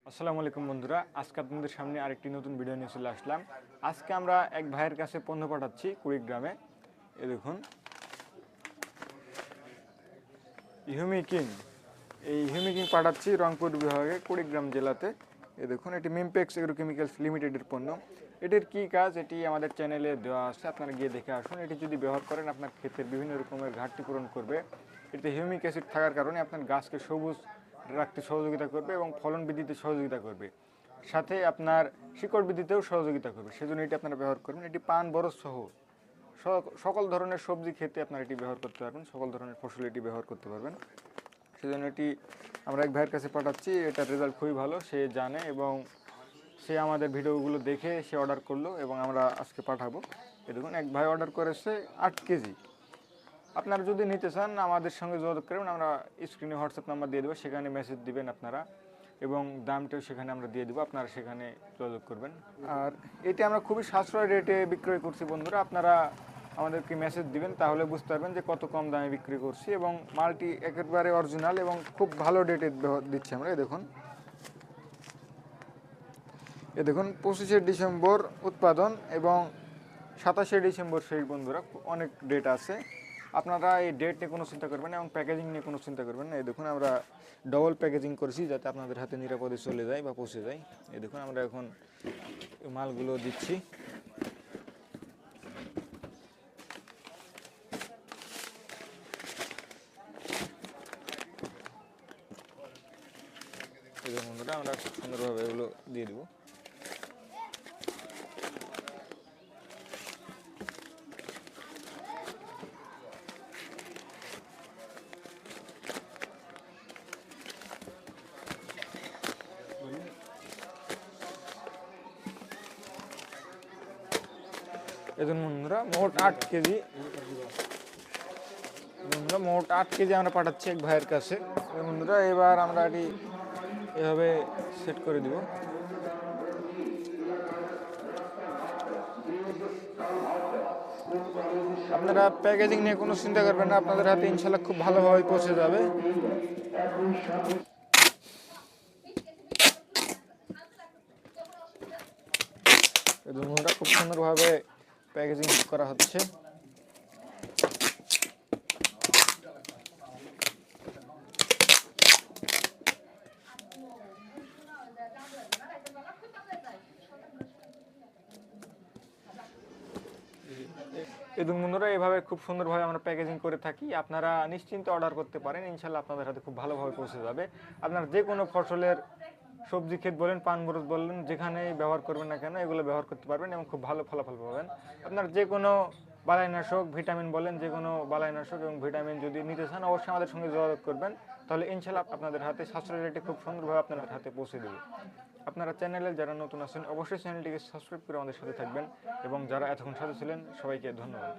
আসসালামু আলাইকুম বন্ধুরা, আজকে আপনাদের সামনে আরেকটি নতুন ভিডিও নিয়ে চলে আসলাম। আজকে আমরা এক ভাইয়ের কাছে পণ্য পাঠাচ্ছি কুড়িগ্রামে। এই দেখুন হিউমিকিং, এই হিউমিকিং পাঠাচ্ছি রংপুর বিভাগে কুড়িগ্রাম জেলাতে। এই দেখুন এটি মিমপেক্স এগ্রোকেমিক্যালস লিমিটেডের পণ্য। এটির কী কাজ এটি আমাদের চ্যানেলে দেওয়া আছে, আপনারা গিয়ে দেখে আসুন। এটি যদি ব্যবহার করেন আপনার ক্ষেতের বিভিন্ন রকমের ঘাটতি পূরণ করবে। এতে হিউমিক অ্যাসিড থাকার কারণে আপনার গাছকে সবুজ রাখতে সহযোগিতা করবে এবং ফলন বৃদ্ধিতে সহযোগিতা করবে, সাথে আপনার শিকড় বৃদ্ধিতেও সহযোগিতা করবে। সেজন্য এটি আপনারা ব্যবহার করবেন। এটি পান বরজ সহ সকল ধরনের সবজি খেতে আপনারা এটি ব্যবহার করতে পারবেন, সকল ধরনের ফসল এটি ব্যবহার করতে পারবেন। সেজন্য এটি আমরা এক ভাইয়ের কাছে পাঠাচ্ছি। এটার রেজাল্ট খুবই ভালো, সে জানে এবং সে আমাদের ভিডিওগুলো দেখে সে অর্ডার করলো এবং আমরা আজকে পাঠাবো। এ দেখুন এক ভাই অর্ডার করেছে 8 কেজি। আপনারা যদি নিতে চান আমাদের সঙ্গে যোগাযোগ করবেন, আমরা স্ক্রিনে হোয়াটসঅ্যাপ নাম্বার দিয়ে দেবো, সেখানে মেসেজ দিবেন আপনারা এবং দামটাও সেখানে আমরা দিয়ে দেবো, আপনারা সেখানে যোগাযোগ করবেন। আর এটি আমরা খুবই সাশ্রয় রেটে বিক্রয় করছি বন্ধুরা, আপনারা আমাদেরকে মেসেজ দিবেন, তাহলে বুঝতে পারবেন যে কত কম দামে বিক্রি করছি এবং মালটি একেবারে অরিজিনাল এবং খুব ভালো রেটে দিচ্ছি আমরা। এ দেখুন 25শে ডিসেম্বর উৎপাদন এবং 27শে ডিসেম্বর শেষ বন্ধুরা, অনেক ডেট আছে। আপনারা এই ডেট নিয়ে কোনো চিন্তা করবেন না এবং প্যাকেজিং নিয়ে কোনো চিন্তা করবেন না। এই দেখুন আমরা ডবল প্যাকেজিং করেছি যাতে আপনাদের হাতে নিরাপদে চলে যায় বা পৌঁছে যায়। এই দেখুন আমরা এখন মালগুলো দিচ্ছি। এই দেখুন বন্ধুরা, আমরা খুব সুন্দরভাবে এগুলো দিয়ে দেবো। এজন বন্ধুরা মোট 8 কেজি, বন্ধুরা মোট 8 কেজি আমরা পাঠাচ্ছি এক ভাইয়ের কাছে। বন্ধুরা এবার আমরা এটি এভাবে সেট করে দিব। আপনারা প্যাকেজিং নিয়ে কোনো চিন্তা করবেন না, আপনাদের হাতে ইনশাল্লাহ খুব ভালোভাবে পৌঁছে যাবে। বন্ধুরা খুব সুন্দরভাবে প্যাকেজিং করা হচ্ছে। এবং বন্ধুরা এভাবে খুব সুন্দরভাবে আমরা প্যাকেজিং করে থাকি, আপনারা নিশ্চিন্তে অর্ডার করতে পারেন, ইনশাল্লাহ আপনাদের হাতে খুব ভালোভাবে পৌঁছে যাবে। আপনার যে কোনো ফসলের সবজি ক্ষেত বলেন, পান বরজ বলেন, যেখানেই ব্যবহার করবেন না কেন এগুলো ব্যবহার করতে পারবেন এবং খুব ভালো ফলাফল পাবেন। আপনার যে কোনো বালাইনাশক ভিটামিন বলেন, যে কোনো বালাইনাশক এবং ভিটামিন যদি নিতে চান অবশ্যই আমাদের সঙ্গে যোগাযোগ করবেন, তাহলে ইনশাল্লাহ আপনাদের হাতে সাশ্রয়ী রেটে খুব সুন্দরভাবে আপনাদের হাতে পৌঁছে দেবে। আপনারা চ্যানেলে যারা নতুন আছেন অবশ্যই চ্যানেলটিকে সাবস্ক্রাইব করে আমাদের সাথে থাকবেন এবং যারা এতক্ষণ সাথে ছিলেন সবাইকে ধন্যবাদ।